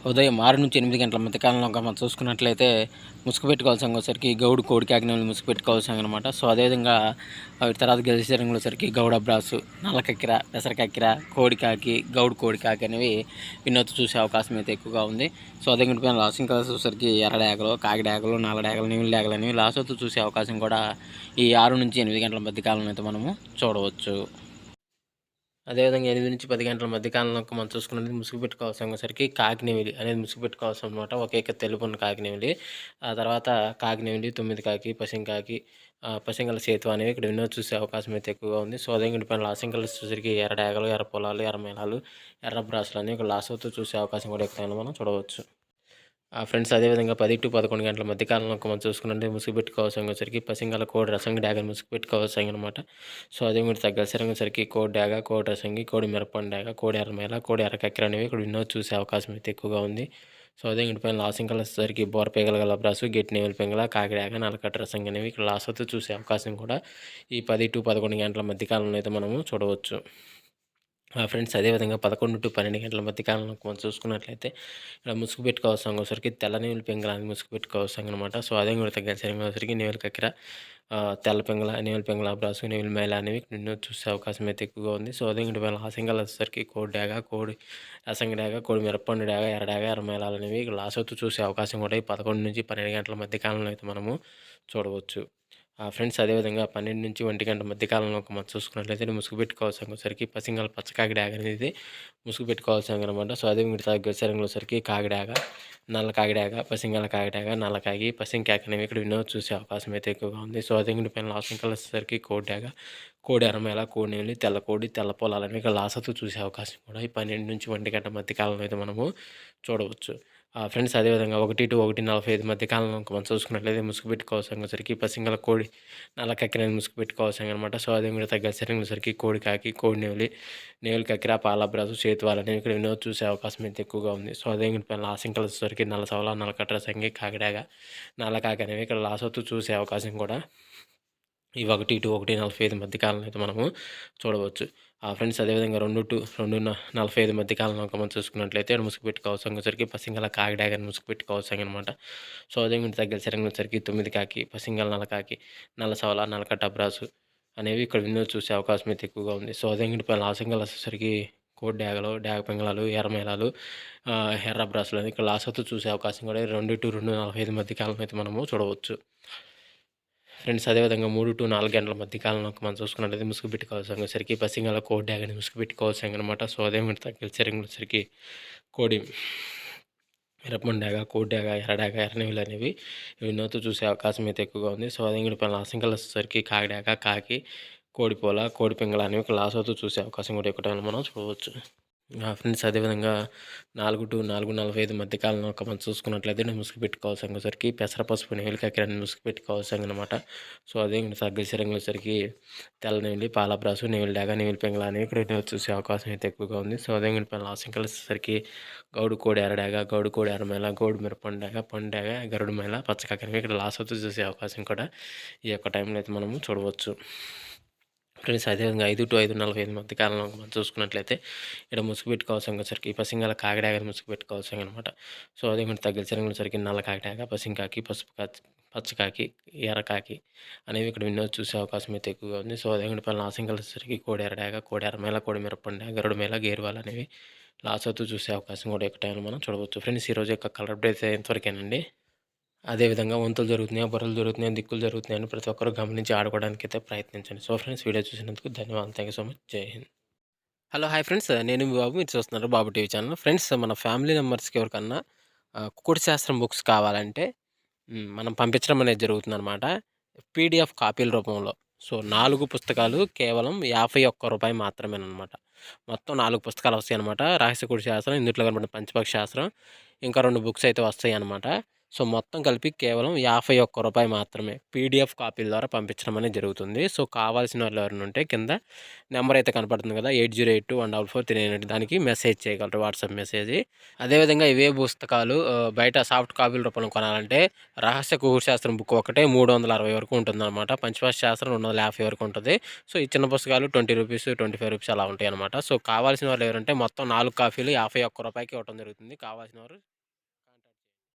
ఉదయం 6-8 గంటల మధ్య కాలంలో మనం చూసుకున్నట్లయితే ముసుగు పెట్టుకోవాల్సిన వచ్చేసరికి గౌడు కోడి కాకినాడలు ముసుగు పెట్టుకోవాల్సిన అనమాట. సో అదేవిధంగా తర్వాత గెలిచే రంగులు వచ్చరికి గౌడ బ్రాసు, నల్ల కక్కిర, పెసర కక్కిర, కోడి కాకి, గౌడు కోడి కాకి అనేవి వినోద్ చూసే అవకాశం అయితే ఎక్కువగా ఉంది. సో అదే పైన లాసింగ్ కలర్స్ వచ్చేసరికి ఎర్ర డాగలు, కాకి డాగలు, నల్ల డాగలు, నీళ్ళ డాగలు అనేవి లాస్ట్ చూసే అవకాశం కూడా ఈ 6-8 గంటల మధ్య కాలంలో అయితే మనము చూడవచ్చు. అదేవిధంగా 8-10 గంటల మధ్య కాలంలో మనం చూసుకున్నది ముసుగు పెట్టుకోవాల్సరికి కాకినెమిలి అనేది ముసుగు పెట్టుకోవాల్సిన అనమాట. ఒకే తెలుపు ఉన్న కాకినెమిలి, ఆ తర్వాత కాకినెమిలి, 9 కాకి, పసింకాకి, పసింగల సేతు అనేవి ఇక్కడ వినోద్ చూసే అవకాశం అయితే ఎక్కువగా ఉంది. సో అదే పైన లాసింగ్ కలర్స్ చూసరికి ఎర్ర డాగలు, ఎర్ర పొలాలు, ఎర్ర మేళాలు, ఎర్ర బ్రాసులు అనేవి ఇక్కడ లాస్ట్ అవుతూ చూసే అవకాశం కూడా ఎక్కువ మనం చూడవచ్చు. ఫ్రెండ్స్ అదేవిధంగా 10-11 గంటల మధ్య కాలంలో మనం చూసుకున్నట్టే ముసుగు పెట్టుకోవాల్సిన వచ్చరికి పసింగల కోడి రసంగి డాగ ముసుగు పెట్టుకోవాల్సి అనమాట. సో అదే మీరు తగ్గసరికి కోడి డాగ, కోడి రసంగి, కోడి మిరపండు డాగ, కోడి ఎర్రమేల, కోడి ఎర్ర కక్కెర అనేవి ఇక్కడ వినోద్ చూసే అవకాశం అయితే ఎక్కువగా ఉంది. సో అదే పైన లాసింగ్ కలర్స్ వచ్చరికి బోరపేగల గల బ్రాసు, గెట్టి నేవుల పెంగల, కాకిడాగ, నల్లకట్ట రసంగి అనేవి ఇక్కడ లాస్ట్ అవుతూ చూసే అవకాశం కూడా ఈ 10-11 గంటల మధ్య కాలంలో అయితే మనము చూడవచ్చు. ఫ్రెండ్స్ అదేవిధంగా 11-12 గంటల మధ్య కాలంలో మనం చూసుకున్నట్లయితే ఇక్కడ ముసుగు పెట్టుకోవాల్సిన వచ్చరికి తెల్ల నేవుల పెంగళాన్ని ముసుగు పెట్టుకోవాల్సిన అనమాట. సో అదే కూడా తగ్గసరికి నేవుల కక్కిర, తెల్ల పెంగళ, నేవుల పెంగళ బ్రాసు, నేవుల మేళ అనేవి నిన్ను చూసే అవకాశం అయితే ఎక్కువగా ఉంది. సో అదే కూడా హాసింగల్ వచ్చేసరికి కోడి డాగ, కోడి రసంగి డాగ, కోడి మిరపండు డాగ, ఎర్ర డాగ, ఎర్ర మేళాలు అనేవి ఇక్కడ లాస్ట్ అవుతూ చూసే అవకాశం కూడా ఈ 11-12 గంటల మధ్య కాలంలో అయితే మనము చూడవచ్చు. ఫ్రెండ్స్ అదేవిధంగా 12-1 గంట మధ్య కాలంలో మనం చూసుకున్నట్లయితే ముసుగు పెట్టుకోవాల్సరికి పసింగల పచ్చకాకి డాగ అనేది ముసుగు పెట్టుకోవాల్సిన అనమాట. సో అదే మీరు గచ్చరంగులో సరికి కాకిడాగ, నల్ల కాకిడాగ, పసింగల కాకిడాగ, నల్ల కాకి, పసింకాకి అనేవి ఇక్కడ వినోద్ చూసే అవకాశం అయితే ఎక్కువగా ఉంది. సో అదే పైన లాస్ట్ కలర్ వచ్చేసరికి కోడి డాగ, కోడి ఎర్రమేల, కోడి నేలి, తెల్ల కోడి, తెల్ల పొలాలు అనేవి ఇక్కడ లాస్ట్ చూసే అవకాశం కూడా ఈ 12-1 గంట మధ్య కాలంలో అయితే మనము చూడవచ్చు. ఫ్రెండ్స్ అదేవిధంగా 1-1:45 మధ్య కాలంలో మనం చూసుకున్నట్లయితే ముసుగు పెట్టుకోవాల్సిన సరికి పసింగల కోడి నల్ల కక్కిర ముసుగు పెట్టుకోవాల్సిన అనమాట. సో అదే కూడా తగ్గ సరికి కోడి కాకి, కోడి నేవులి, నేవులు కక్కిర, పాలబ్రాసు, చేతువాలు అనేవి ఇక్కడ వినోద్ చూసే అవకాశం అయితే ఎక్కువగా ఉంది. సో అదే లాసింగ్ కలర్స్ వచ్చరికి నల్ల సవల, నల్ల కట్ర సంగి, కాకిడాగ, నల్ల కాకి అనేవి ఇక్కడ లాస్ట్ అవుతూ చూసే అవకాశం కూడా ఈ 1-1:45 మధ్య కాలంలో అయితే మనము చూడవచ్చు. ఫ్రెండ్స్ అదేవిధంగా 2-2:45 మధ్య కాలంలో మనం చూసుకున్నట్లయితే ముసుగు పెట్టుకోవాల్సరికి పసింగల కాకిడాగని ముసుగు పెట్టుకోవాల్సి అనమాట. సో అదే మీరు తగ్గసరికి 9 కాకి, పసింగల నల్ల కాకి, నల్ల సవల, నల్లకట్ట బ్రాసు అనేవి ఇక్కడ వినోద్ చూసే అవకాశం అయితే ఎక్కువగా ఉంది. సో అదే లాసింగల్ వచ్చేసరికి కోడి డాగలు, డాగ పెంగళాలు, ఎర్రమేళాలు, ఎర్ర బ్రాసులు అని ఇక్కడ లాస్ట్ అవుతూ చూసే అవకాశం కూడా 2-2:45 మధ్య కాలంలో అయితే మనము చూడవచ్చు. ఫ్రెండ్స్ అదేవిధంగా 3-4 గంటల మధ్య కాలంలో మనం చూసుకున్నట్లయితే ముసుగు పెట్టుకోవాల్సిన సరికి పసింగల కోడి డాగని ముసుగు పెట్టుకోవాల్సిన అనమాట. సో అదే మీరు తగ్గిసరికి కోడి మిరపండు డాగ, కోడి డాగ, ఎర్ర డాగ, ఎర్రనేవులు అనేవి వినోద్ చూసే అవకాశం అయితే ఎక్కువగా ఉంది. సో అదే పైన లాసింగ్ కలర్స్ వచ్చేసరికి కాకిడాగ, కాకి, కోడిపోల, కోడి పింగళ అనేవి లాస్ట్ అవుతూ చూసే అవకాశం కూడా ఎక్కువ మనం చూడవచ్చు. ఫ్రెండ్స్ అదేవిధంగా 4-4:45 మధ్య కాలంలో మనం చూసుకున్నట్లయితే ముసుగు పెట్టుకోవాల్సిన సరికి పెసర పసుపు నేవులు కక్కిరని ముసుగు పెట్టుకోవాల్సిన అనమాట. సో అదే తగ్గసి రంగుల సరికి తెల్ల నేవులు, పాలబ్రాసు, నేవులు డాగ, నేవులు పెంగళ అనేవి ఇక్కడ చూసే అవకాశం అయితే ఎక్కువగా ఉంది. సో అదే లాసింగ్ కలర్స్ సరికి గౌడు కోడి ఎర్ర డాగ, గౌడు కోడి ఎర్రమేల, గౌడు మిరపండు డాగ, పండు డాగ, గరుడు మేళ, పచ్చకాకి అనేవి ఇక్కడ లాస్ట్ అవుతూ చూసే అవకాశం కూడా ఈ యొక్క టైంలో అయితే మనము చూడవచ్చు. ఫ్రెండ్స్ అదేవిధంగా 5-5:45 మధ్య కాలంలో మనం చూసుకున్నట్లయితే ఇక్కడ ముసుగు పెట్టుకోవాల్సిన సరికి పసింగల కాకిడాగని ముసుగు పెట్టుకోవాల్సిన అనమాట. సో అదే మీరు తగ్గిన సరికి నల్ల కాకిడాగ, పసింకాకి, పసుపు కాకి, పచ్చకాకి, ఎర్రకాకి అనేవి ఇక్కడ వినోద్ చూసే అవకాశం అయితే ఎక్కువగా ఉంది. సో అదే పైన లాసింగ్ కలిసేసరికి కోడి ఎర్రడాగ, కోడి ఎర్రమేల, కోడి మిరపండు, గరుడు మేళ, గేరువాలు అనేవి లాస్ట్ అవుతూ చూసే అవకాశం కూడా ఎక్కువ టైంలో మనం చూడవచ్చు. ఫ్రెండ్స్ ఈరోజు యొక్క కలర్ అప్డేట్ ఎంతవరకేనండి. అదేవిధంగా వంతులు జరుగుతున్నాయి, బుర్రలు జరుగుతున్నాయి, దిక్కులు జరుగుతున్నాయని ప్రతి ఒక్కరు గమనించి ఆడుకోవడానికి అయితే ప్రయత్నించండి. సో ఫ్రెండ్స్ వీడియో చూసినందుకు ధన్యవాదాలు. Thank you so much. జై హింద్. హలో హాయ్ ఫ్రెండ్స్, నేను మీ బాబు, మీరు చూస్తున్నారు బాబు టీవీ ఛానల్. ఫ్రెండ్స్ మన ఫ్యామిలీ మెంబర్స్కి ఎవరికన్నా కుకుడు శాస్త్రం బుక్స్ కావాలంటే మనం పంపించడం అనేది జరుగుతుందన్నమాట, పీడిఎఫ్ కాపీల రూపంలో. సో 4 పుస్తకాలు కేవలం రూ. 51 మాత్రమేనమాట. మొత్తం 4 పుస్తకాలు వస్తాయి అనమాట. రహస్య కుడి శాస్త్రం, ఇందులో కనబడిన పంచపక్ష శాస్త్రం, ఇంకా 2 బుక్స్ అయితే వస్తాయి అనమాట. సో, మొత్తం కలిపి కేవలం రూ. 51 మాత్రమే. పీడీఎఫ్ కాపీల ద్వారా పంపించడం అనేది జరుగుతుంది. సో, కావాల్సిన వాళ్ళు ఎవరైనా ఉంటే కింద నెంబర్ అయితే కనపడుతుంది కదా! 8082144398 దానికి మెసేజ్ చేయగలరు. WhatsApp message. అదేవిధంగా ఇవే పుస్తకాలు బయట సాఫ్ట్ కాపీల రూపంలో కొనాలంటే రహస్య ఖగోళ శాస్త్రం బుక్ ఒకటే 360 వరకు ఉంటుందన్నమాట. పంచభాష శాస్త్రం 250 వరకు ఉంటుంది. సో, ఈ చిన్న పుస్తకాలు రూ. 20, రూ. 25 అలా ఉంటాయన్నమాట. సో, కావాల్సిన వాళ్ళు ఎవరంటే మొత్తం 4 కాపీలు రూ. 51కి ఇవ్వడం జరుగుతుంది. కావాల్సిన వారు